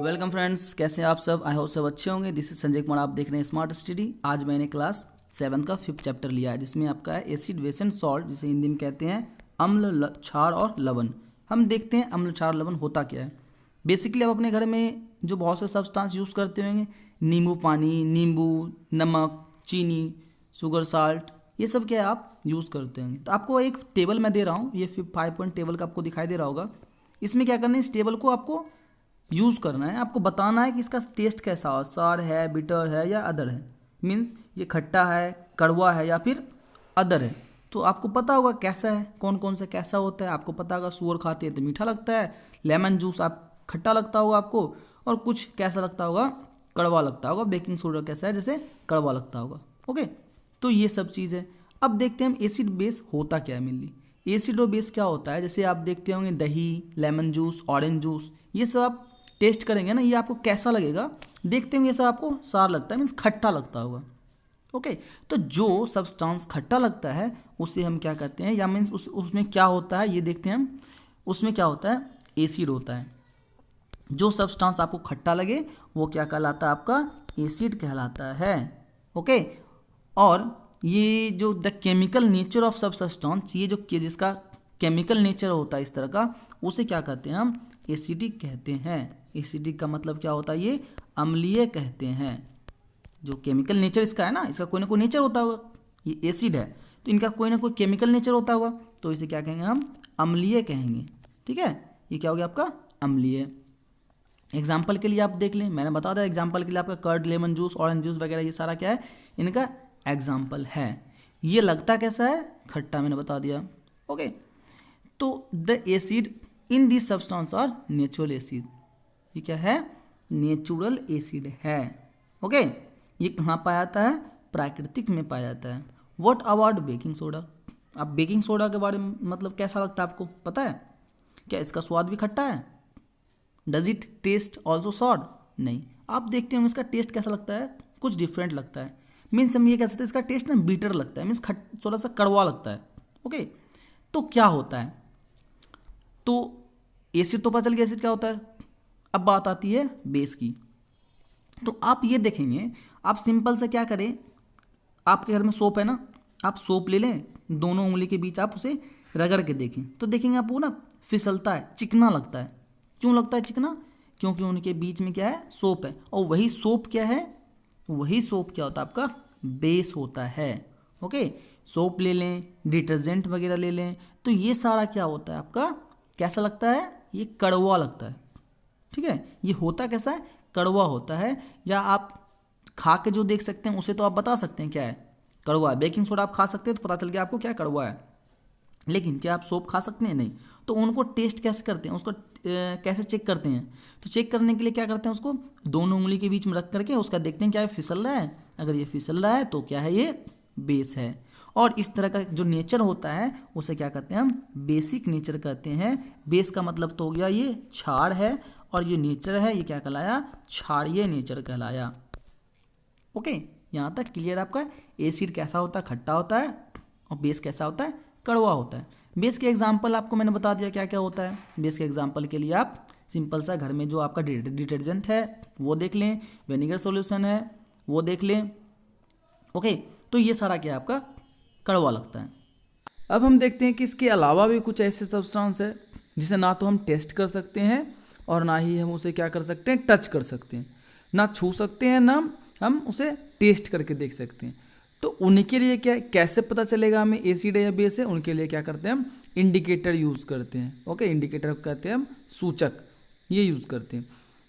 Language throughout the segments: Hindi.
वेलकम फ्रेंड्स, कैसे हैं आप सब। आई होप सब अच्छे होंगे। दिस इज संजय कुमार, आप देख रहे हैं स्मार्ट स्टडी। आज मैंने क्लास 7 का 5th चैप्टर लिया है, जिसमें आपका है एसिड बेस एंड सॉल्ट, जिसे हिंदी में कहते हैं अम्ल, क्षार और लवण। हम देखते हैं अम्ल, क्षार, लवण होता क्या है। बेसिकली आप अपने घर में जो बहुत से सब्सटेंस यूज़ करते होंगे, नींबू पानी, नींबू, नमक, चीनी, शुगर, साल्ट, ये सब क्या है आप यूज़ करते होंगे। तो आपको एक टेबल मैं दे रहा हूँ, ये 5 पॉइंट टेबल का आपको दिखाई दे रहा होगा। इसमें क्या करना है, इस टेबल को आपको यूज़ करना है, आपको बताना है कि इसका टेस्ट कैसा हो, सार है, बिटर है या अदर है। मीन्स ये खट्टा है, कड़वा है या फिर अदर है। तो आपको पता होगा कैसा है, कौन कौन सा कैसा होता है। आपको पता होगा सुअर खाते हैं तो मीठा लगता है, लेमन जूस आप खट्टा लगता होगा आपको, और कुछ कैसा लगता होगा, कड़वा लगता होगा। बेकिंग सोडा कैसा है, जैसे कड़वा लगता होगा। ओके, तो ये सब चीज़ है। अब देखते हैं हम एसिड बेस होता क्या है। मेनली एसिड और बेस क्या होता है, जैसे आप देखते होंगे दही, लेमन जूस, ऑरेंज जूस, ये सब आप टेस्ट करेंगे ना, ये आपको कैसा लगेगा देखते होंगे, ये सब आपको सार लगता है, मीन्स खट्टा लगता होगा। ओके, तो जो सब्सटेंस खट्टा लगता है उसे हम क्या कहते हैं, या मीन्स उसमें क्या होता है ये देखते हैं हम। उसमें क्या होता है, एसिड होता है। जो सब्सटेंस आपको खट्टा लगे वो क्या कहलाता है, आपका एसिड कहलाता है। ओके, और ये जो the chemical nature of substance, ये जो जिसका केमिकल नेचर होता है इस तरह का, उसे क्या कहते हैं हम, एसिडिक कहते हैं। एसिडिक का मतलब क्या होता है, ये अम्लीय कहते हैं। जो केमिकल नेचर इसका है ना, इसका कोई ना कोई नेचर होता होगा, ये एसिड है तो इनका कोई ना कोई केमिकल नेचर होता होगा, तो इसे क्या कहेंगे हम, अम्लीय कहेंगे। ठीक है, ये क्या हो गया आपका अम्लीय। एग्जाम्पल के लिए आप देख लें, मैंने बता दिया एग्जाम्पल के लिए आपका curd, lemon juice, orange juice वगैरह, ये सारा क्या है, इनका एग्जाम्पल है। ये लगता कैसा है, खट्टा, मैंने बता दिया। ओके, तो the acid in this substance are natural acid. ये क्या है, नेचुरल एसिड है। ओके, ये कहाँ पाया जाता है, प्राकृतिक में पाया जाता है। What about baking soda. अब बेकिंग सोडा के बारे में मतलब कैसा लगता है आपको पता है क्या, इसका स्वाद भी खट्टा है। Does it taste also sawed, नहीं। आप देखते हो इसका टेस्ट कैसा लगता है, कुछ डिफरेंट लगता है। मीन्स हम ये कह सकते हैं इसका टेस्ट ना बीटर लगता है, मीन्स थोड़ा सा कड़वा लगता है। ओके, तो क्या होता है, तो एसिड तो पता चल गया एसिड क्या होता है। अब बात आती है बेस की। तो आप ये देखेंगे, आप सिंपल से क्या करें, आपके घर में सोप है ना, आप सोप ले लें, दोनों उंगली के बीच आप उसे रगड़ के देखें, तो देखेंगे आपको ना फिसलता है, चिकना लगता है। क्यों लगता है चिकना, क्योंकि उनके बीच में क्या है, सोप है। और वही सोप क्या है, वही सोप क्या होता है, आपका बेस होता है। ओके, सोप ले लें, डिटर्जेंट वगैरह ले लें, तो ये सारा क्या होता है आपका, कैसा लगता है, ये कड़वा लगता है। ठीक है, ये होता कैसा है, कड़वा होता है। या आप खा के जो देख सकते हैं उसे तो आप बता सकते हैं क्या है, कड़वा है। बेकिंग सोडा आप खा सकते हैं तो पता चल गया आपको क्या कड़वा है, लेकिन क्या आप सोप खा सकते हैं, नहीं। तो उनको टेस्ट कैसे करते हैं, उसको कैसे चेक करते हैं, तो चेक करने के लिए क्या करते हैं, उसको दोनों उंगली के बीच में रख करके उसका देखते हैं क्या है, फिसल रहा है। अगर ये फिसल रहा है तो क्या है, ये बेस है। और इस तरह का जो नेचर होता है उसे क्या कहते हैं हम, बेसिक नेचर कहते हैं। बेस का मतलब तो हो गया ये क्षार है, और ये नेचर है ये क्या कहलाया, क्षारीय नेचर कहलाया। ओके, यहाँ तक क्लियर आपका। एसिड कैसा होता है, खट्टा होता है, और बेस कैसा होता है, कड़वा होता है। बेस के एग्जाम्पल आपको मैंने बता दिया क्या क्या होता है। बेस के एग्जाम्पल के लिए आप सिंपल सा घर में जो आपका डिटर्जेंट है वो देख लें, विनेगर सॉल्यूशन है वो देख लें। ओके, तो ये सारा क्या आपका कड़वा लगता है। अब हम देखते हैं कि इसके अलावा भी कुछ ऐसे सब्सटेंस है जिसे ना तो हम टेस्ट कर सकते हैं और ना ही हम उसे क्या कर सकते हैं, टच कर सकते हैं, ना छू सकते हैं, ना हम उसे टेस्ट करके देख सकते हैं। तो उनके लिए क्या, कैसे पता चलेगा हमें एसिड है या बेस है, उनके लिए क्या करते हैं हम, इंडिकेटर यूज़ करते हैं। ओके, इंडिकेटर कहते हैं हम सूचक, ये यूज़ करते हैं।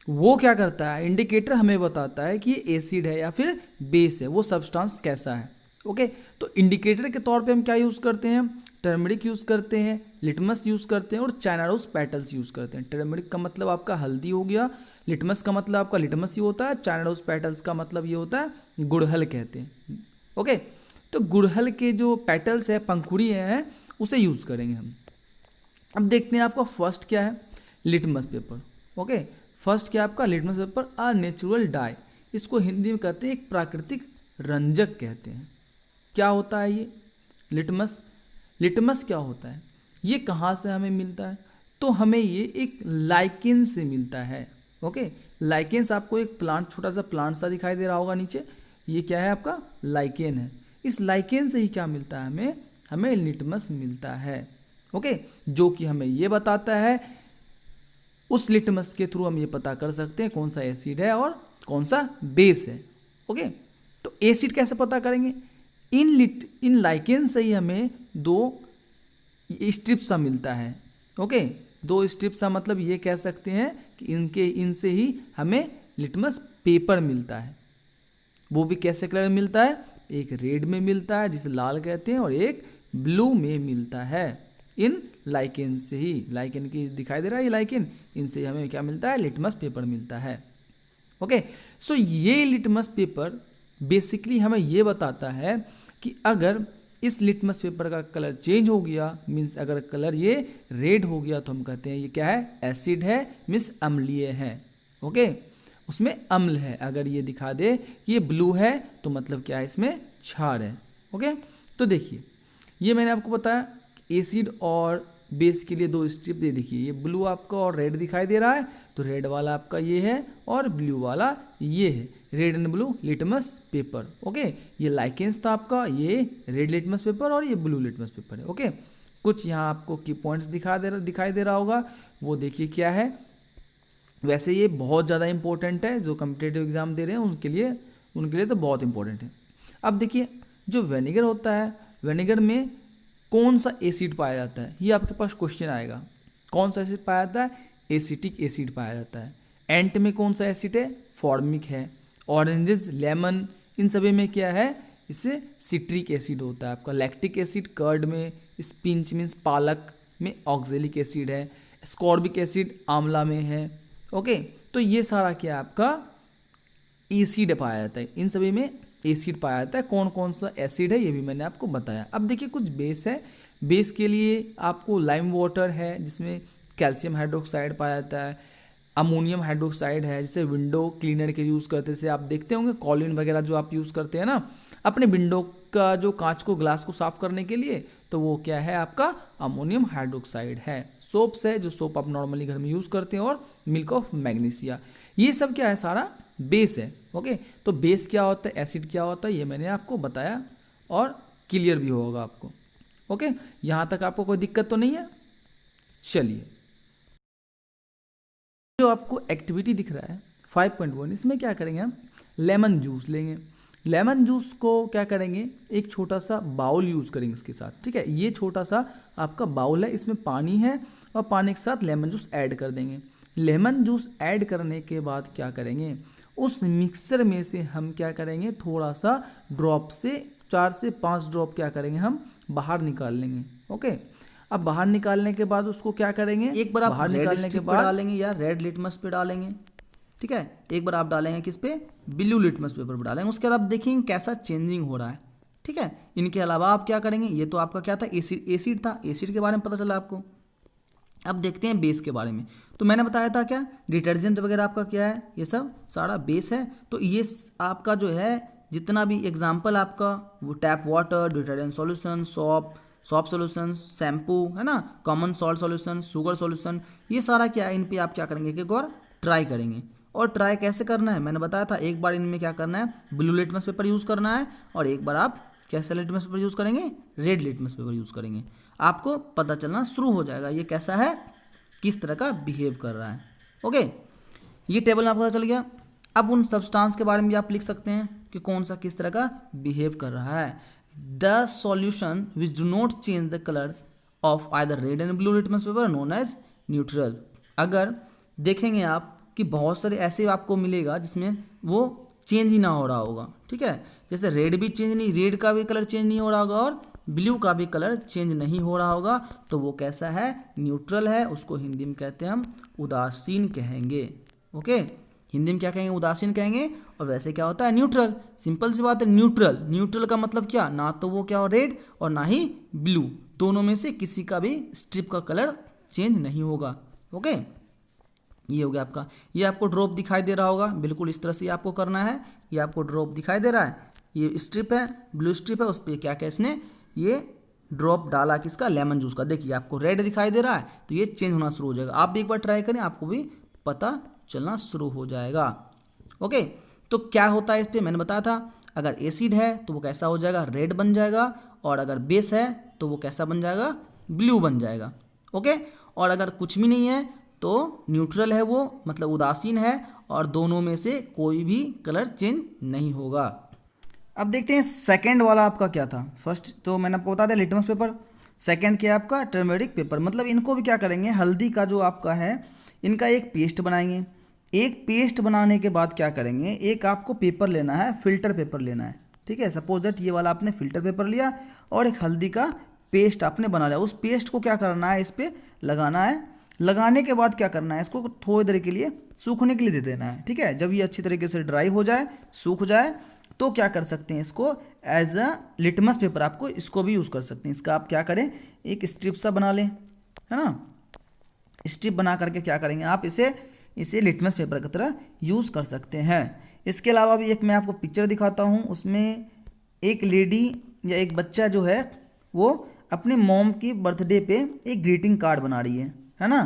वो क्या करता है, इंडिकेटर हमें बताता है कि ये एसिड है या फिर बेस है, वो सब्सटेंस कैसा है। ओके, तो इंडिकेटर के तौर पे हम क्या यूज़ करते हैं, टर्मरिक यूज़ करते हैं, लिटमस यूज़ करते हैं, और चाइना रोज पेटल्स यूज़ करते हैं। टर्मरिक का मतलब आपका हल्दी हो गया, लिटमस का मतलब आपका लिटमस ही होता है, चाइना रोज पेटल्स का मतलब ये होता है गुड़हल कहते हैं। ओके, तो गुड़हल के जो पेटल्स है, पंखुड़ी है, उसे यूज़ करेंगे हम। अब देखते हैं आपका फर्स्ट क्या है, लिटमस पेपर। ओके, फर्स्ट क्या आपका litmus paper, a natural die. इसको हिंदी में कहते हैं एक प्राकृतिक रंजक कहते हैं। क्या होता है ये लिटमस, लिटमस क्या होता है, ये कहाँ से हमें मिलता है, तो हमें ये एक लाइकेन से मिलता है। ओके, लाइकेन्स आपको एक प्लांट, छोटा सा प्लांट सा दिखाई दे रहा होगा नीचे, ये क्या है आपका लाइकेन है। इस लाइकेन से ही क्या मिलता है हमें लिटमस मिलता है। ओके, जो कि हमें ये बताता है, उस लिटमस के थ्रू हम ये पता कर सकते हैं कौन सा एसिड है और कौन सा बेस है। ओके, तो एसिड कैसे पता करेंगे, इन लाइकेन से ही हमें 2 स्ट्रिप्स सा मिलता है। ओके, 2 स्ट्रिप्स सा मतलब ये कह सकते हैं कि इनसे ही हमें लिटमस पेपर मिलता है। वो भी कैसे कलर में मिलता है, एक रेड में मिलता है जिसे लाल कहते हैं, और एक ब्लू में मिलता है। इन लाइकेन से ही, लाइकेन की दिखाई दे रहा है ये लाइकेन, इनसे हमें क्या मिलता है, लिटमस पेपर मिलता है। ओके, सो ये लिटमस पेपर बेसिकली हमें ये बताता है कि अगर इस लिटमस पेपर का कलर चेंज हो गया, मीन्स अगर कलर ये रेड हो गया, तो हम कहते हैं ये क्या है, एसिड है, मीन्स अम्लीय है। ओके, उसमें अम्ल है। अगर ये दिखा दे कि ये ब्लू है तो मतलब क्या है, इसमें क्षार है। ओके, तो देखिए ये मैंने आपको बताया एसिड और बेस के लिए 2 स्ट्रिप दे, देखिए ये ब्लू आपका और रेड दिखाई दे रहा है, तो रेड वाला आपका ये है और ब्लू वाला ये है, red and blue litmus paper. Okay, ये लाइकेंस था आपका, ये रेड लिटमस पेपर और ये ब्लू लिटमस पेपर है। ओके, कुछ यहाँ आपको की पॉइंट्स दिखाई दे रहा होगा, वो देखिए क्या है। वैसे ये बहुत ज़्यादा इंपॉर्टेंट है, जो कम्पिटेटिव एग्जाम दे रहे हैं उनके लिए तो बहुत इंपॉर्टेंट है। अब देखिए जो विनेगर होता है, विनेगर में कौन सा एसिड पाया जाता है, ये आपके पास क्वेश्चन आएगा। कौन सा एसिड पाया जाता है, एसिटिक एसिड पाया जाता है। एंट में कौन सा एसिड है, फॉर्मिक है। ऑरेंजेस, लेमन, इन सभी में क्या है, इससे सिट्रिक एसिड होता है आपका। लैक्टिक एसिड कर्ड में, स्पिंच मीन्स पालक में ऑक्जेलिक एसिड है। स्कॉर्बिक एसिड आंवला में है। ओके, तो ये सारा क्या आपका एसिड पाया जाता है, इन सभी में एसिड पाया जाता है। कौन कौन सा एसिड है ये भी मैंने आपको बताया। अब देखिए कुछ बेस है, बेस के लिए आपको लाइम वाटर है जिसमें कैल्शियम हाइड्रोक्साइड पाया जाता है, अमोनियम हाइड्रोक्साइड है जिसे विंडो क्लीनर के यूज़ करते हैं। जैसे आप देखते होंगे कॉलिन वगैरह जो आप यूज़ करते हैं ना अपने विंडो का जो कांच को, ग्लास को साफ करने के लिए, तो वो क्या है आपका अमोनियम हाइड्रोक्साइड है। सोप्स है, जो सोप आप नॉर्मली घर में यूज़ करते हैं, और मिल्क ऑफ मैग्नीशिया, ये सब क्या है, सारा बेस है। ओके, तो बेस क्या होता है, एसिड क्या होता है, ये मैंने आपको बताया और क्लियर भी होगा आपको। ओके, यहाँ तक आपको कोई दिक्कत तो नहीं है। चलिए, जो आपको एक्टिविटी दिख रहा है 5.1, इसमें क्या करेंगे हम, लेमन जूस लेंगे। लेमन जूस को क्या करेंगे, एक छोटा सा बाउल यूज़ करेंगे इसके साथ। ठीक है, ये छोटा सा आपका बाउल है, इसमें पानी है और पानी के साथ लेमन जूस ऐड कर देंगे। लेमन जूस ऐड करने के बाद क्या करेंगे, उस मिक्सर में से हम क्या करेंगे, थोड़ा सा ड्रॉप से 4 से 5 ड्रॉप क्या करेंगे, हम बाहर निकाल लेंगे। ओके, अब बाहर निकालने के बाद उसको क्या करेंगे, एक बार आप बाहर निकालने के बाद डालेंगे या रेड लिटमस पे डालेंगे। ठीक है, एक बार आप डालेंगे किस पे, ब्लू लिटमस पेपर पर डालेंगे। उसके बाद आप देखेंगे कैसा चेंजिंग हो रहा है। ठीक है, इनके अलावा आप क्या करेंगे, ये तो आपका क्या था, एसिड था, एसिड के बारे में पता चला आपको। अब देखते हैं बेस के बारे में। तो मैंने बताया था क्या, डिटर्जेंट वगैरह आपका क्या है, ये सब सारा बेस है। तो ये आपका जो है जितना भी एग्जाम्पल आपका, वो tap water, detergent solution, shop solution, shampoo है ना, common salt solution, sugar solution, ये सारा क्या है, इन पे आप क्या करेंगे, एक बार ट्राई करेंगे। और ट्राई कैसे करना है मैंने बताया था, एक बार इनमें क्या करना है, ब्लू लिटमस पेपर यूज़ करना है, और एक बार आप कैसा लिटमस पेपर यूज़ करेंगे, रेड लिटमस पेपर यूज़ करेंगे। आपको पता चलना शुरू हो जाएगा ये कैसा है, किस तरह का बिहेव कर रहा है। ओके, ये टेबल में आपको पता चल गया। अब उन सब्सटेंस के बारे में भी आप लिख सकते हैं कि कौन सा किस तरह का बिहेव कर रहा है। The solution which do not change the colour of either red and blue litmus paper known as neutral. अगर देखेंगे आप कि बहुत सारे ऐसे आपको मिलेगा जिसमें वो चेंज ही ना हो रहा होगा। ठीक है, जैसे रेड भी चेंज नहीं, रेड का भी कलर चेंज नहीं हो रहा होगा और ब्लू का भी कलर चेंज नहीं हो रहा होगा, तो वो कैसा है, न्यूट्रल है। उसको हिंदी में कहते हैं हम उदासीन कहेंगे। ओके, हिंदी में क्या कहेंगे, उदासीन कहेंगे, और वैसे क्या होता है, न्यूट्रल। सिंपल सी बात है, न्यूट्रल। न्यूट्रल का मतलब क्या, ना तो वो क्या हो रेड और ना ही ब्लू, दोनों में से किसी का भी स्ट्रिप का कलर चेंज नहीं होगा। ओके, ये हो गया आपका। ये आपको ड्रॉप दिखाई दे रहा होगा, बिल्कुल इस तरह से आपको करना है। ये आपको ड्रॉप दिखाई दे रहा है, ये स्ट्रिप है, ब्लू स्ट्रिप है, उस पर क्या क्या इसने ये ड्रॉप डाला किसका, लेमन जूस का। देखिए आपको रेड दिखाई दे रहा है, तो ये चेंज होना शुरू हो जाएगा। आप भी एक बार ट्राई करें, आपको भी पता चलना शुरू हो जाएगा। ओके, तो क्या होता है इस पे मैंने बताया था, अगर एसिड है तो वो कैसा हो जाएगा, रेड बन जाएगा, और अगर बेस है तो वो कैसा बन जाएगा, ब्लू बन जाएगा। ओके, और अगर कुछ भी नहीं है तो न्यूट्रल है वो, मतलब उदासीन है, और दोनों में से कोई भी कलर चेंज नहीं होगा। अब देखते हैं सेकंड वाला आपका क्या था। फर्स्ट तो मैंने आपको बता दिया लिटमस पेपर, सेकंड क्या है आपका टर्मेरिक पेपर। मतलब इनको भी क्या करेंगे, हल्दी का जो आपका है इनका एक पेस्ट बनाएंगे। एक पेस्ट बनाने के बाद क्या करेंगे, एक आपको पेपर लेना है, फिल्टर पेपर लेना है। ठीक है, सपोज दैट ये वाला आपने फिल्टर पेपर लिया और एक हल्दी का पेस्ट आपने बना लिया। उस पेस्ट को क्या करना है, इस पर लगाना है। लगाने के बाद क्या करना है, इसको थोड़ी देर के लिए सूखने के लिए दे देना है। ठीक है, जब ये अच्छी तरीके से ड्राई हो जाए, सूख जाए, तो क्या कर सकते हैं, इसको एज अ लिटमस पेपर आपको इसको भी यूज़ कर सकते हैं। इसका आप क्या करें, एक स्ट्रिप सा बना लें, है ना। स्ट्रिप बना करके क्या करेंगे आप, इसे लिटमस पेपर की तरह यूज़ कर सकते हैं। इसके अलावा भी एक मैं आपको पिक्चर दिखाता हूँ, उसमें एक लेडी या एक बच्चा जो है वो अपने मॉम की बर्थडे पे एक ग्रीटिंग कार्ड बना रही है ना।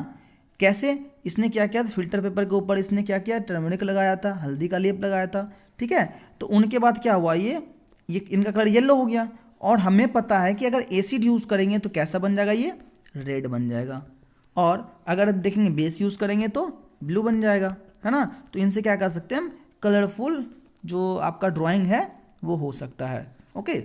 कैसे, इसने क्या किया, फिल्टर पेपर के ऊपर इसने क्या किया, टर्मरिक लगाया था, हल्दी का लेप लगाया था। ठीक है, तो उनके बाद क्या हुआ, ये इनका कलर येलो हो गया। और हमें पता है कि अगर एसिड यूज़ करेंगे तो कैसा बन जाएगा, ये रेड बन जाएगा। और अगर देखेंगे बेस यूज़ करेंगे तो ब्लू बन जाएगा, है ना। तो इनसे क्या कर सकते हैं हम, कलरफुल जो आपका ड्राइंग है वो हो सकता है। ओके,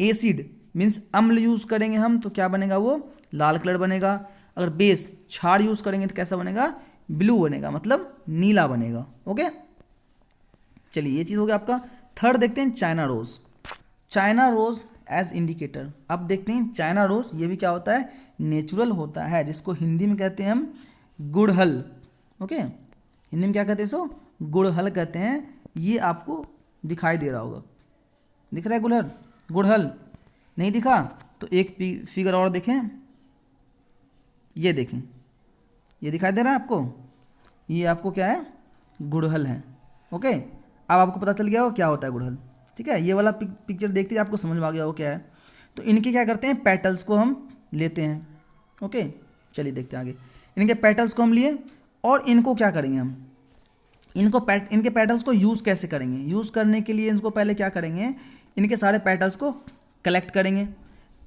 एसिड मीन्स अम्ल यूज़ करेंगे हम तो क्या बनेगा, वो लाल कलर बनेगा। अगर बेस क्षार यूज़ करेंगे तो कैसा बनेगा, ब्लू बनेगा, मतलब नीला बनेगा। ओके, चलिए ये चीज़ हो गया आपका। थर्ड देखते हैं China rose. China rose as indicator. अब देखते हैं चाइना रोज़, ये भी क्या होता है, नेचुरल होता है, जिसको हिंदी में कहते हैं हम गुड़हल। ओके, हिंदी में क्या कहते हैं इसको, गुड़हल कहते हैं। ये आपको दिखाई दे रहा होगा, दिख रहा है गुड़हल, गुड़हल नहीं दिखा तो एक फिगर और देखें, ये देखें, ये दिखाई दे रहा है आपको, ये आपको क्या है, गुड़हल है। ओके, अब आपको पता चल गया हो क्या होता है गुड़हल। ठीक है, ये वाला पिक्चर देखते ही आपको समझ में आ गया हो क्या है। तो इनके क्या करते हैं, पेटल्स को हम लेते हैं। ओके, चलिए देखते हैं आगे। इनके पेटल्स को हम लिए और इनको क्या करेंगे हम, इनके पेटल्स को यूज़ कैसे करेंगे। यूज़ करने के लिए इनको पहले क्या करेंगे, इनके सारे पेटल्स को कलेक्ट करेंगे।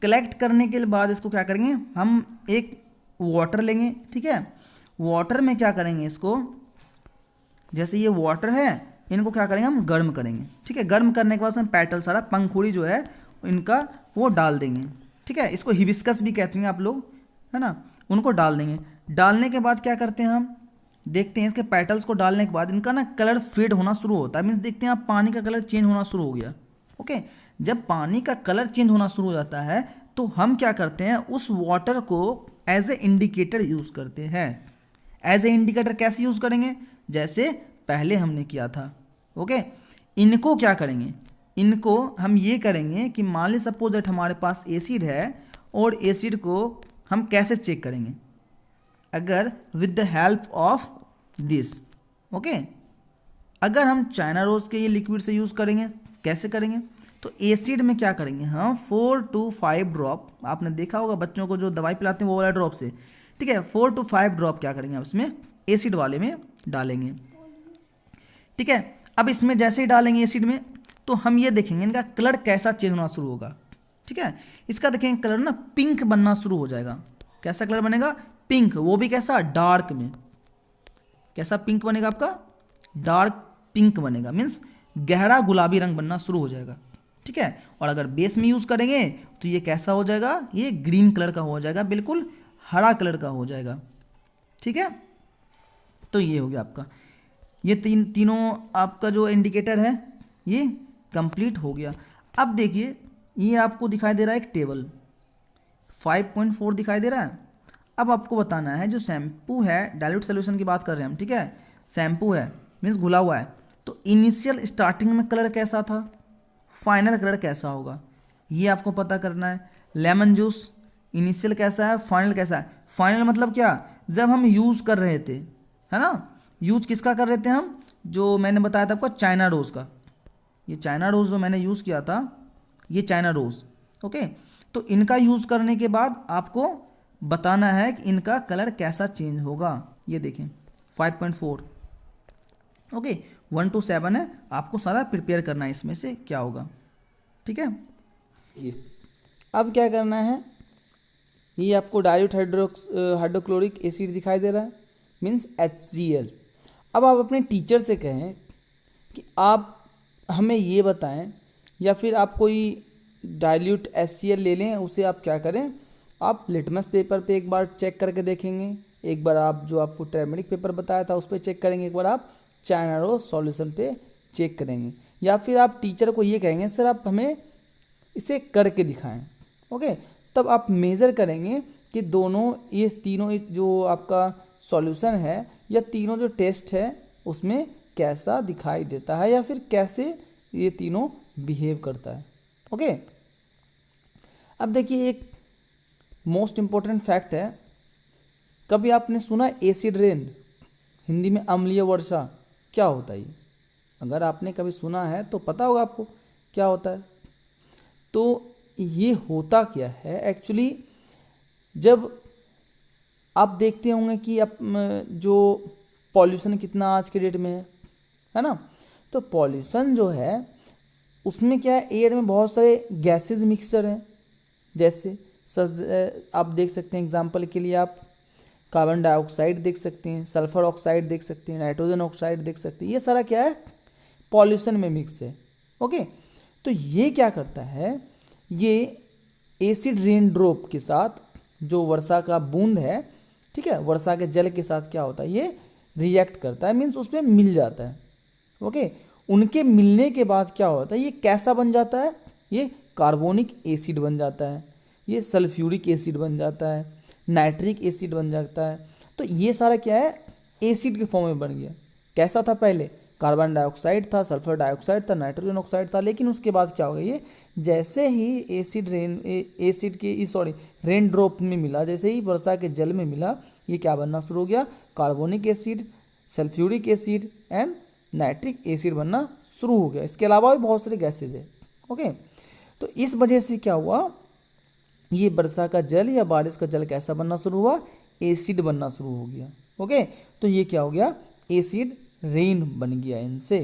कलेक्ट करने के बाद इसको क्या करेंगे, हम एक वाटर लेंगे। ठीक है, वाटर में क्या करेंगे, इसको जैसे ये वाटर है, इनको क्या करेंगे, हम गर्म करेंगे। ठीक है, गर्म करने के बाद हम पेटल सारा पंखुड़ी जो है इनका वो डाल देंगे। ठीक है, इसको हिबिस्कस भी कहते हैं आप लोग, है ना, उनको डाल देंगे। डालने के बाद क्या करते हैं हम, देखते हैं इसके पेटल्स को डालने के बाद इनका ना कलर फेड होना शुरू होता है। मीन्स देखते हैं आप पानी का कलर चेंज होना शुरू हो गया। ओके, जब पानी का कलर चेंज होना शुरू हो जाता है तो हम क्या करते हैं, उस वाटर को एज ए इंडिकेटर यूज़ करते हैं। एज ए इंडिकेटर कैसे यूज़ करेंगे, जैसे पहले हमने किया था। ओके, इनको क्या करेंगे, इनको हम ये करेंगे कि मान ली सपोज दैट हमारे पास एसिड है और एसिड को हम कैसे चेक करेंगे, अगर with the help of this. Okay, अगर हम चाइना रोज़ के ये लिक्विड से यूज़ करेंगे, कैसे करेंगे, तो एसिड में क्या करेंगे हम 4 to 5 ड्रॉप, आपने देखा होगा बच्चों को जो दवाई पिलाते हैं वो वाला ड्रॉप से। ठीक है, 4 to 5 ड्रॉप क्या करेंगे आप इसमें एसिड वाले में डालेंगे। ठीक है, अब इसमें जैसे ही डालेंगे एसिड में तो हम ये देखेंगे इनका कलर कैसा चेंज होना शुरू होगा। ठीक है, इसका देखेंगे कलर ना पिंक बनना शुरू हो जाएगा। कैसा कलर बनेगा, पिंक, वो भी कैसा, डार्क में। कैसा पिंक बनेगा आपका, डार्क पिंक बनेगा, मीन्स गहरा गुलाबी रंग बनना शुरू हो जाएगा। ठीक है, और अगर बेस में यूज़ करेंगे तो ये कैसा हो जाएगा, ये ग्रीन कलर का हो जाएगा, बिल्कुल हरा कलर का हो जाएगा। ठीक है, तो ये हो गया आपका, ये तीनों आपका जो इंडिकेटर है ये कंप्लीट हो गया। अब देखिए ये आपको दिखाई दे रहा है एक टेबल 5.4 दिखाई दे रहा है। अब आपको बताना है जो शैम्पू है, डाइल्यूट सोल्यूशन की बात कर रहे हैं हम। ठीक है, शैम्पू है मीन्स घुला हुआ है, तो इनिशियल स्टार्टिंग में कलर कैसा था, फाइनल कलर कैसा होगा, ये आपको पता करना है। लेमन जूस इनिशियल कैसा है, फाइनल कैसा है। फाइनल मतलब क्या, जब हम यूज़ कर रहे थे, है ना, यूज़ किसका कर रहे थे हम, जो मैंने बताया था आपको चाइना रोज़ का। ये चाइना रोज़ जो मैंने यूज़ किया था, ये चाइना रोज़। ओके, तो इनका यूज़ करने के बाद आपको बताना है कि इनका कलर कैसा चेंज होगा। ये देखें 5.4, ओके 1 to 7 है, आपको सारा प्रिपेयर करना है इसमें से क्या होगा, ठीक है। ये अब क्या करना है, ये आपको डाइल्यूट हाइड्रोक्लोरिक एसिड दिखाई दे रहा है, मीन्स HCl। अब आप अपने टीचर से कहें कि आप हमें ये बताएं, या फिर आप कोई डाइल्यूट HCl ले लें, उसे आप क्या करें, आप लिटमस पेपर पे एक बार चेक करके देखेंगे, एक बार आप जो आपको टर्मरिक पेपर बताया था उस पर चेक करेंगे, एक बार आप चाइना रोज सॉल्यूशन पे चेक करेंगे, या फिर आप टीचर को ये कहेंगे सर आप हमें इसे करके दिखाएं। ओके, तब आप मेज़र करेंगे कि दोनों ये तीनों जो आपका सॉल्यूशन है या तीनों जो टेस्ट है उसमें कैसा दिखाई देता है, या फिर कैसे ये तीनों बिहेव करता है। ओके, अब देखिए एक मोस्ट इम्पोर्टेंट फैक्ट है, कभी आपने सुना एसिड रेन, हिंदी में अम्लीय वर्षा, क्या होता है ये? अगर आपने कभी सुना है तो पता होगा आपको क्या होता है। तो ये होता क्या है एक्चुअली, जब आप देखते होंगे कि अब जो पॉल्यूशन कितना आज के डेट में है ना, तो पॉल्यूशन जो है उसमें क्या है, एयर में बहुत सारे गैसेस मिक्सचर हैं, जैसे आप देख सकते हैं एग्जांपल के लिए आप कार्बन डाइऑक्साइड देख सकते हैं, सल्फर ऑक्साइड देख सकते हैं, नाइट्रोजन ऑक्साइड देख सकते हैं, ये सारा क्या है पॉल्यूशन में मिक्स है। ओके, तो ये क्या करता है, ये एसिड रेन ड्रॉप के साथ जो वर्षा का बूंद है, ठीक है, वर्षा के जल के साथ क्या होता है, ये रिएक्ट करता है, मीन्स उसमें मिल जाता है। ओके, उनके मिलने के बाद क्या होता है, ये कैसा बन जाता है, ये कार्बोनिक एसिड बन जाता है, ये सल्फ्यूरिक एसिड बन जाता है, नाइट्रिक एसिड बन जाता है। तो ये सारा क्या है, एसिड के फॉर्म में बन गया। कैसा था पहले, कार्बन डाइऑक्साइड था, सल्फर डाइऑक्साइड था, नाइट्रोजन ऑक्साइड था, लेकिन उसके बाद क्या हो गया, ये जैसे ही रेन ड्रॉप में मिला, जैसे ही वर्षा के जल में मिला, ये क्या बनना शुरू हो गया, carbonic acid, sulphuric acid and nitric acid बनना शुरू हो गया। इसके अलावा भी बहुत सारे गैसेज है। ओके, तो इस वजह से क्या हुआ, ये वर्षा का जल या बारिश का जल कैसा बनना शुरू हुआ, एसिड बनना शुरू हो गया। ओके, तो ये क्या हो गया, एसिड रेन बन गया इनसे।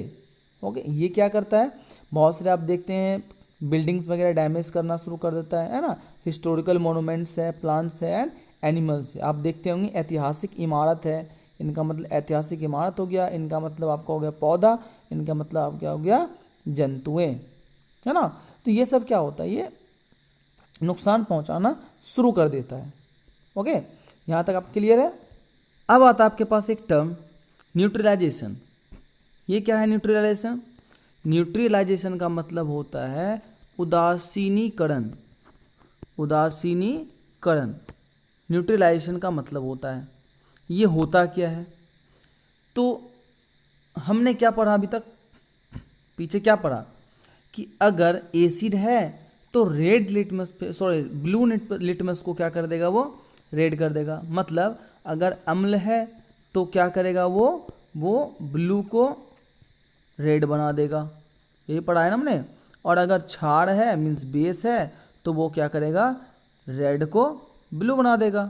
ओके, ये क्या करता है, बहुत सारे आप देखते हैं बिल्डिंग्स वगैरह डैमेज करना शुरू कर देता है ना, हिस्टोरिकल मोनूमेंट्स है, प्लांट्स है एंड एनिमल्स है। आप देखते होंगे ऐतिहासिक इमारत है, इनका मतलब ऐतिहासिक इमारत हो गया, इनका मतलब आपका हो गया पौधा, इनका मतलब आप क्या हो गया, जंतुएं, है ना। तो ये सब क्या होता है, ये नुकसान पहुंचाना शुरू कर देता है। ओके, यहाँ तक आप क्लियर है। अब आता है आपके पास एक टर्म न्यूट्रलाइजेशन। ये क्या है न्यूट्रलाइजेशन, न्यूट्रलाइजेशन का मतलब होता है उदासीनीकरण, उदासीनीकरण न्यूट्रलाइजेशन का मतलब होता है। ये होता क्या है, तो हमने क्या पढ़ा अभी तक, पीछे क्या पढ़ा कि अगर एसिड है तो रेड लिटमस पे ब्लू लिटमस को क्या कर देगा, वो रेड कर देगा। मतलब अगर अम्ल है तो क्या करेगा, वो ब्लू को रेड बना देगा, यही पढ़ा है ना हमने। और अगर क्षार है मीन्स बेस है तो वो क्या करेगा, रेड को ब्लू बना देगा,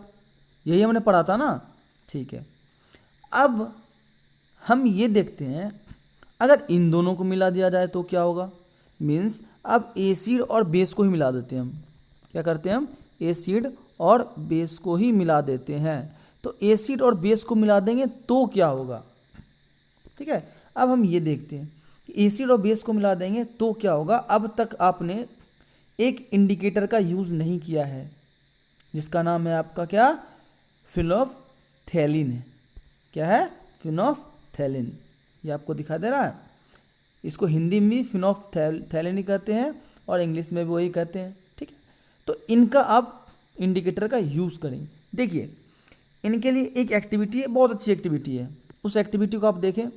यही हमने पढ़ा था ना। ठीक है, अब हम ये देखते हैं अगर इन दोनों को मिला दिया जाए तो क्या होगा, मीन्स अब एसिड और बेस को ही मिला देते हैं हम, क्या करते हैं हम, एसिड और बेस को ही मिला देते हैं। तो एसिड और बेस को मिला देंगे तो क्या होगा, ठीक है। अब हम ये देखते हैं एसिड और बेस को मिला देंगे तो क्या होगा। अब तक आपने एक इंडिकेटर का यूज़ नहीं किया है जिसका नाम है आपका क्या, फिनोल्फ्थैलीन है। क्या है, फिनोल्फ्थैलीन, ये आपको दिखा दे रहा है। इसको हिंदी में भी फिनोल्फ्थैलीन कहते हैं और इंग्लिश में भी वही कहते हैं, ठीक है। तो इनका आप इंडिकेटर का यूज़ करेंगे। देखिए इनके लिए एक एक्टिविटी है, बहुत अच्छी एक्टिविटी है, उस एक्टिविटी को आप देखें।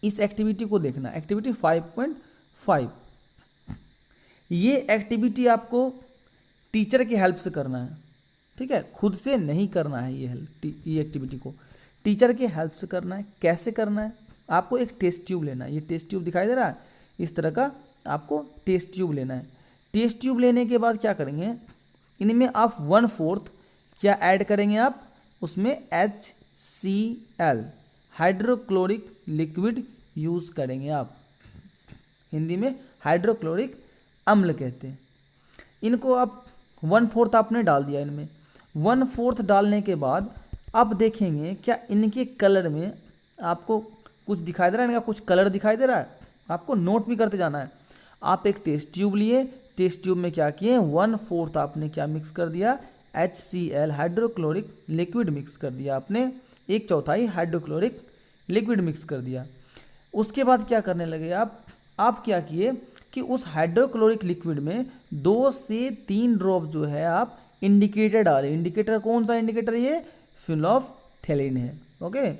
इस एक्टिविटी को देखना, एक्टिविटी 5.5। ये एक्टिविटी आपको टीचर की हेल्प से करना है, ठीक है, खुद से नहीं करना है। ये एक्टिविटी को टीचर की हेल्प से करना है। कैसे करना है, आपको एक टेस्ट ट्यूब लेना है। ये टेस्ट ट्यूब दिखाई दे रहा है, इस तरह का आपको टेस्ट ट्यूब लेना है। टेस्ट ट्यूब लेने के बाद क्या करेंगे, इनमें आप 1/4 क्या ऐड करेंगे, आप उसमें HCl हाइड्रोक्लोरिक लिक्विड यूज़ करेंगे आप। हिंदी में हाइड्रोक्लोरिक अम्ल कहते हैं। इनको आप 1/4 आपने डाल दिया इनमें। 1/4 डालने के बाद आप देखेंगे क्या इनके कलर में आपको कुछ दिखाई दे रहा है, इनका कुछ कलर दिखाई दे रहा है। आपको नोट भी करते जाना है। आप एक टेस्ट ट्यूब लिए, टेस्ट ट्यूब में क्या किए, 1/4 आपने क्या मिक्स कर दिया, HCl हाइड्रोक्लोरिक लिक्विड मिक्स कर दिया आपने, 1/4 हाइड्रोक्लोरिक लिक्विड मिक्स कर दिया। उसके बाद क्या करने लगे आप क्या किए कि उस हाइड्रोक्लोरिक लिक्विड में 2 से 3 ड्रॉप जो है आप इंडिकेटर डालें। इंडिकेटर कौन सा इंडिकेटर, ये फिनोल्फथैलीन है। ओके,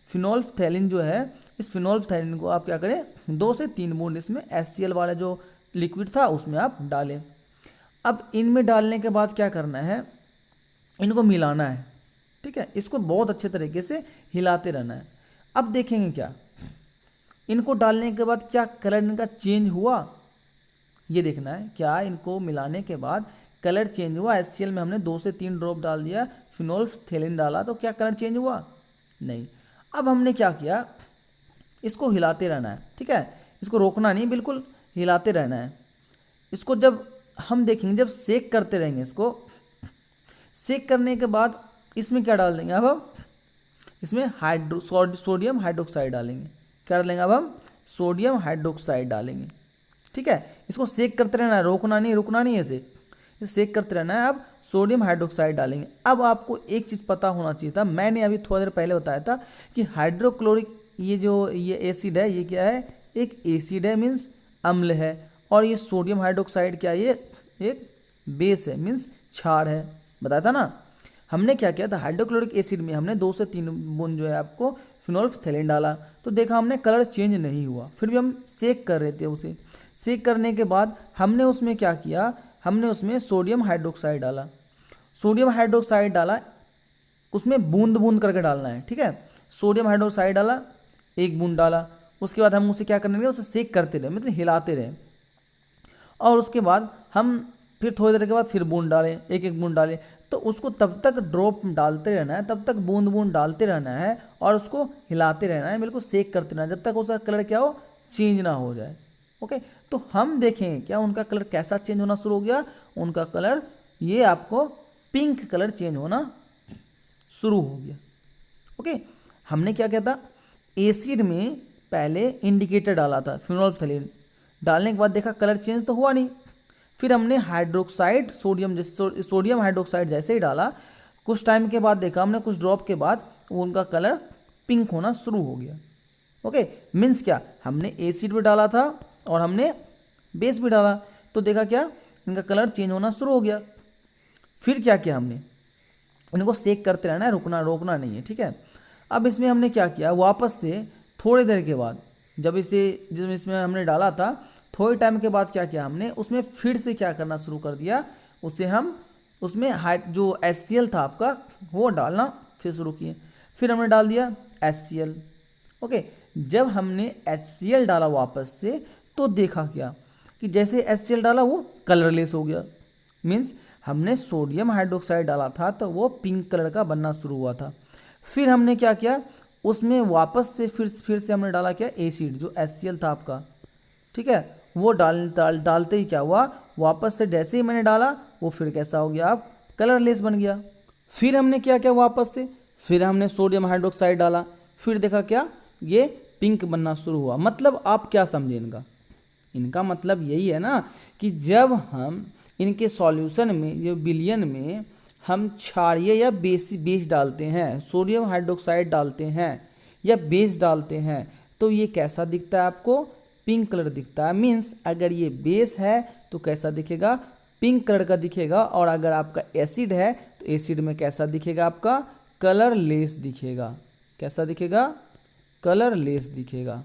फिनोल्फथैलीन जो है, इस फिनोल्फथैलीन को आप क्या करें, 2 से 3 बूंद इसमें HCl वाला जो लिक्विड था उसमें आप डालें। अब इनमें डालने के बाद क्या करना है, इनको मिलाना है। ठीक है, इसको बहुत अच्छे तरीके से हिलाते रहना है। अब देखेंगे क्या इनको डालने के बाद क्या कलर इनका चेंज हुआ, ये देखना है। क्या इनको मिलाने के बाद कलर चेंज हुआ। HCl में हमने 2 से 3 ड्रॉप डाल दिया, फिनोल्फथैलीन डाला, तो क्या कलर चेंज हुआ, नहीं। अब हमने क्या किया, इसको हिलाते रहना है। ठीक है, इसको रोकना नहीं, बिल्कुल हिलाते रहना है। इसको जब हम देखेंगे, जब सेक करते रहेंगे, इसको सेक करने के बाद इसमें क्या डाल देंगे, अब हम इसमें सोडियम हाइड्रोक्साइड डालेंगे। क्या डालेंगे, अब हम सोडियम हाइड्रोक्साइड डालेंगे। ठीक है, इसको सेक करते रहना है, रोकना नहीं, रुकना नहीं है, इसे सेक करते रहना है। अब सोडियम हाइड्रोक्साइड डालेंगे। अब आपको एक चीज़ पता होना चाहिए था, मैंने अभी थोड़ा देर पहले बताया था कि हाइड्रोक्लोरिक ये एसिड है, ये क्या है, एक एसिड है, मीन्स अम्ल है। और ये सोडियम हाइड्रोक्साइड क्या है, ये एक बेस है, मीन्स क्षार है। बताया था ना। हमने क्या किया था, हाइड्रोक्लोरिक एसिड में हमने 2 से 3 बूंद जो है आपको फिनोल्फथैलीन डाला, तो देखा हमने कलर चेंज नहीं हुआ। फिर भी हम सेक कर रहे थे उसे। सेक करने के बाद हमने उसमें क्या किया, हमने उसमें सोडियम हाइड्रोक्साइड डाला। सोडियम हाइड्रोक्साइड डाला, उसमें बूंद बूंद करके डालना है। ठीक है, सोडियम हाइड्रोक्साइड डाला, 1 बूंद डाला। उसके बाद हम उसे क्या करने लगे, उसे सेक करते रहे, मतलब हिलाते रहे। और उसके बाद हम फिर थोड़ी देर के बाद फिर बूंद डालें, 1-1 बूंद डालें। तो उसको तब तक ड्रॉप डालते रहना है, तब तक बूंद बूंद डालते रहना है और उसको हिलाते रहना है, बिल्कुल सेक करते रहना है, जब तक उसका कलर क्या हो, चेंज ना हो जाए। ओके, तो हम देखें क्या उनका कलर कैसा चेंज होना शुरू हो गया। उनका कलर ये आपको पिंक कलर चेंज होना शुरू हो गया। ओके, हमने क्या किया था, एसिड में पहले इंडिकेटर डाला था, फिनोल्फथैलीन डालने के बाद देखा कलर चेंज तो हुआ नहीं। फिर हमने हाइड्रोक्साइड सोडियम हाइड्रोक्साइड जैसे ही डाला, कुछ टाइम के बाद देखा हमने, कुछ ड्रॉप के बाद उनका कलर पिंक होना शुरू हो गया। ओके, मीन्स क्या, हमने एसिड भी डाला था और हमने बेस भी डाला, तो देखा क्या इनका कलर चेंज होना शुरू हो गया। फिर क्या किया हमने, इनको सेक करते रहना है, रोकना नहीं है। ठीक है, अब इसमें हमने क्या किया, वापस से थोड़ी देर के बाद जब इसमें हमने डाला था, थोड़े टाइम के बाद क्या किया हमने, उसमें फिर से क्या करना शुरू कर दिया, उसे हम उसमें जो HCl था आपका वो डालना फिर शुरू किए। फिर हमने डाल दिया HCl। ओके, जब हमने HCl डाला वापस से, तो देखा क्या कि जैसे HCl डाला वो कलरलेस हो गया। मीन्स हमने सोडियम हाइड्रोक्साइड डाला था तो वो पिंक कलर का बनना शुरू हुआ था। फिर हमने क्या किया, उसमें वापस से फिर से हमने डाला क्या, एसिड जो HCl था आपका। ठीक है, वो डालते ही क्या हुआ, वापस से जैसे ही मैंने डाला वो फिर कैसा हो गया, आप कलरलेस बन गया। फिर हमने क्या किया, वापस से फिर हमने सोडियम हाइड्रोक्साइड डाला, फिर देखा क्या, ये पिंक बनना शुरू हुआ। मतलब आप क्या समझे, इनका मतलब यही है ना कि जब हम इनके सॉल्यूशन में, ये विलयन में हम क्षारीय या बेस डालते हैं, सोडियम हाइड्रोक्साइड डालते हैं या बेस डालते हैं, तो ये कैसा दिखता है आपको, पिंक कलर दिखता है। मीन्स अगर ये बेस है तो कैसा दिखेगा, पिंक कलर का दिखेगा। और अगर आपका एसिड है तो एसिड में कैसा दिखेगा, आपका कलरलेस दिखेगा। कैसा दिखेगा, कलरलेस दिखेगा।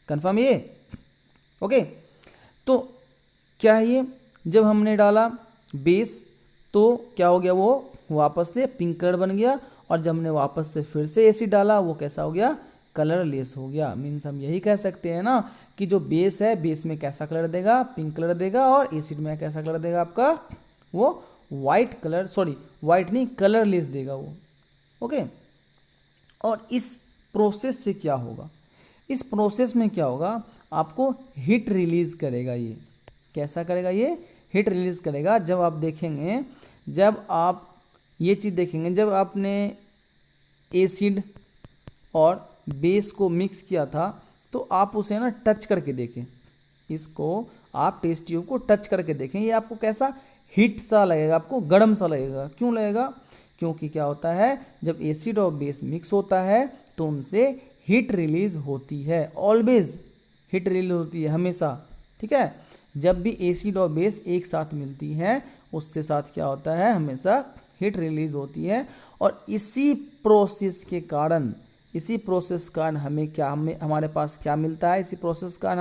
कंफर्म ये। ओके, तो क्या है ये, जब हमने डाला बेस तो क्या हो गया, वो वापस से पिंक कलर बन गया। और जब हमने वापस से फिर से एसिड डाला, वो कैसा हो गया, कलरलेस हो गया। मीन्स हम यही कह सकते हैं ना कि जो बेस है, बेस में कैसा कलर देगा, पिंक कलर देगा। और एसिड में कैसा कलर देगा आपका, वो वाइट नहीं, कलरलेस देगा वो। ओके, और इस प्रोसेस से क्या होगा, इस प्रोसेस में क्या होगा, आपको हीट रिलीज करेगा। ये कैसा करेगा, ये हीट रिलीज करेगा। जब आप देखेंगे, जब आप ये चीज़ देखेंगे, जब आपने एसिड और बेस को मिक्स किया था तो आप उसे ना टच करके देखें, इसको आप टेस्ट ट्यूब को टच करके देखें, ये आपको कैसा हीट सा लगेगा, आपको गर्म सा लगेगा। क्यों लगेगा, क्योंकि क्या होता है, जब एसिड और बेस मिक्स होता है तो उनसे हीट रिलीज होती है, ऑलवेज हीट रिलीज होती है हमेशा। ठीक है, जब भी एसिड और बेस एक साथ मिलती हैं उससे साथ क्या होता है, हमेशा हीट रिलीज होती है। और इसी प्रोसेस के कारण, इसी प्रोसेस का हमें क्या, हमारे पास क्या मिलता है, इसी प्रोसेस का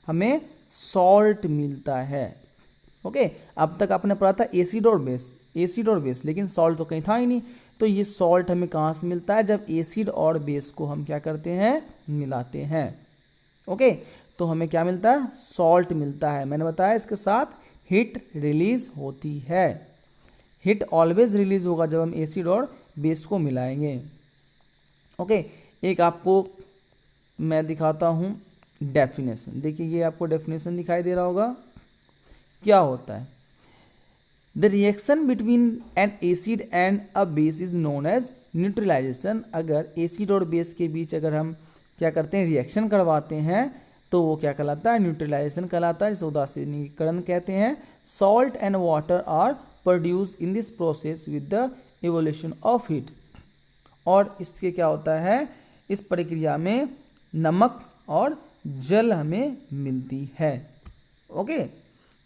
हमें सॉल्ट मिलता है। ओके, अब तक आपने पढ़ा था एसिड और बेस, लेकिन सॉल्ट तो कहीं था ही नहीं। तो ये सॉल्ट हमें कहाँ से मिलता है, जब एसिड और बेस को हम क्या करते हैं, मिलाते हैं। ओके, तो हमें क्या मिलता है, सॉल्ट मिलता है। मैंने बताया इसके साथ हीट रिलीज होती है। हीट ऑलवेज रिलीज होगा जब हम एसिड और बेस को मिलाएंगे। ओके, एक आपको मैं दिखाता हूँ डेफिनेशन। देखिए ये आपको डेफिनेशन दिखाई दे रहा होगा, क्या होता है। The reaction between an acid and a base is known as neutralisation. अगर एसिड और बेस के बीच अगर हम क्या करते हैं, रिएक्शन करवाते हैं तो वो क्या कहलाता है, न्यूट्रलाइजेशन कहलाता है, जिसे उदासीनीकरण कहते हैं। Salt and water are produce in this process with the evolution of heat. और इससे क्या होता है, इस प्रक्रिया में नमक और जल हमें मिलती है। ओके,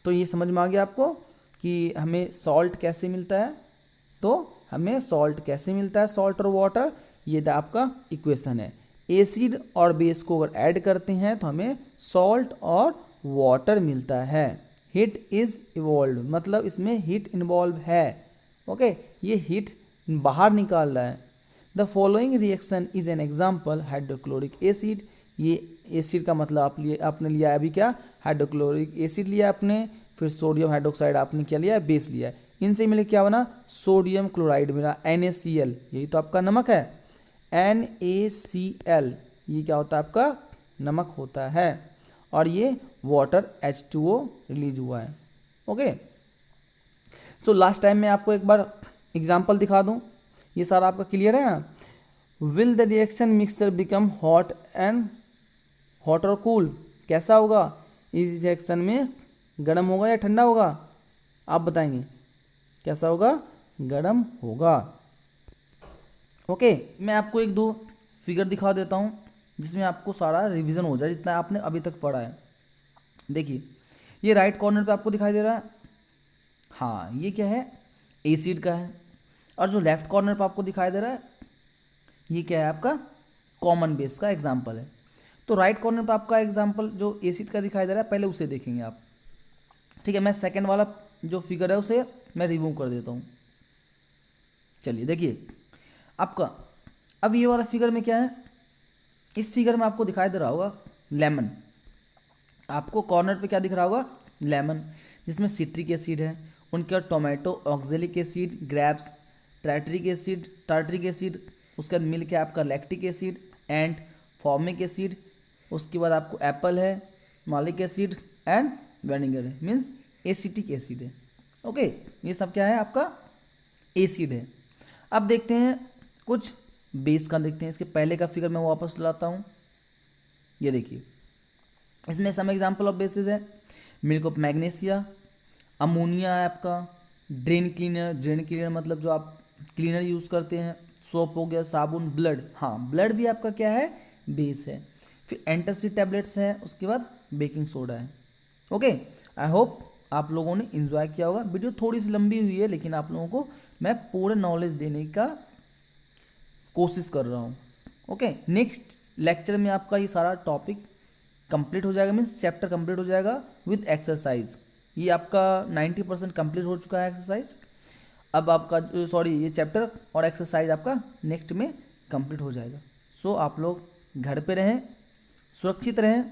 तो ये समझ में आ गया आपको कि हमें सॉल्ट कैसे मिलता है। तो हमें सॉल्ट कैसे मिलता है, सॉल्ट और वाटर, ये आपका इक्वेशन है। एसिड और बेस को अगर ऐड करते हैं तो हमें सॉल्ट और वाटर मिलता है। हीट इज इवॉल्व, मतलब इसमें हीट इन्वॉल्व है। ओके, ये हीट बाहर निकाल रहा है। The following reaction is an example, hydrochloric acid. ये एसिड का मतलब आपने लिया है अभी क्या, हाइड्रोक्लोरिक एसिड लिया आपने, फिर सोडियम हाइड्रोक्साइड आपने क्या लिया, बेस लिया है। इनसे मिले क्या बना, सोडियम क्लोराइड मिला, NaCl, यही तो आपका नमक है। NaCl ये क्या होता है, आपका नमक होता है। और ये वाटर H2O रिलीज हुआ है। ओके, सो लास्ट टाइम मैं आपको एक बार एग्जाम्पल दिखा दूं, ये सारा आपका क्लियर है ना। Will the reaction mixture become hot और कूल, कैसा होगा, इस रिएक्शन में गर्म होगा या ठंडा होगा, आप बताएंगे कैसा होगा, गर्म होगा। ओके, मैं आपको एक दो फिगर दिखा देता हूँ जिसमें आपको सारा रिवीजन हो जाए जितना आपने अभी तक पढ़ा है। देखिए ये राइट कॉर्नर पे आपको दिखाई दे रहा है, हाँ ये क्या है, एसिड का है। और जो लेफ्ट कॉर्नर पे आपको दिखाई दे रहा है ये क्या है, आपका कॉमन बेस का एग्जाम्पल है। तो राइट कॉर्नर पे आपका एग्जाम्पल जो एसिड का दिखाई दे रहा है, पहले उसे देखेंगे आप। ठीक है, मैं सेकंड वाला जो फिगर है उसे मैं रिमूव कर देता हूँ। चलिए देखिए आपका, अब ये वाला फिगर में क्या है, इस फिगर में आपको दिखाई दे रहा होगा लेमन। आपको कॉर्नर पे क्या दिख रहा होगा, लेमन, जिसमें सिट्रिक एसिड है, उनके बाद tomato, oxalic acid, grapes, tartaric acid, उसके बाद मिल के आपका lactic acid and formic acid, उसके बाद आपको एप्पल है, मालिक एसिड एंड विनेगर है, मीन्स एसिटिक एसिड है। ओके, ये सब क्या है, आपका एसिड है। अब देखते हैं कुछ बेस का, देखते हैं इसके पहले का फिगर मैं वापस लाता हूँ। ये देखिए इसमें सम एग्जाम्पल ऑफ बेसिस है, मिल्क ऑफ मैग्नीशिया, अमोनिया है आपका, ड्रेन क्लीनर मतलब जो आप क्लीनर यूज़ करते हैं, सोप हो गया, साबुन, ब्लड, हाँ ब्लड भी आपका क्या है, बेस है। फिर एंटासिड टैबलेट्स है, उसके बाद बेकिंग सोडा है। ओके, आई होप आप लोगों ने इन्जॉय किया होगा। वीडियो थोड़ी सी लंबी हुई है लेकिन आप लोगों को मैं पूरे नॉलेज देने का कोशिश कर रहा हूँ। ओके, नेक्स्ट लेक्चर में आपका ये सारा टॉपिक कंप्लीट हो जाएगा, मीन्स चैप्टर कंप्लीट हो जाएगा विद एक्सरसाइज। ये आपका 90% कंप्लीट हो चुका है एक्सरसाइज। अब आपका ये चैप्टर और एक्सरसाइज आपका नेक्स्ट में कंप्लीट हो जाएगा। सो आप लोग घर पे रहें, सुरक्षित रहें।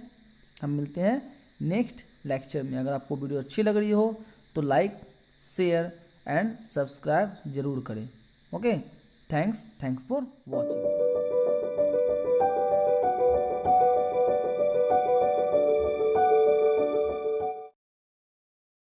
हम मिलते हैं नेक्स्ट लेक्चर में। अगर आपको वीडियो अच्छी लग रही हो तो लाइक, शेयर एंड सब्सक्राइब जरूर करें। Okay, thanks for watching.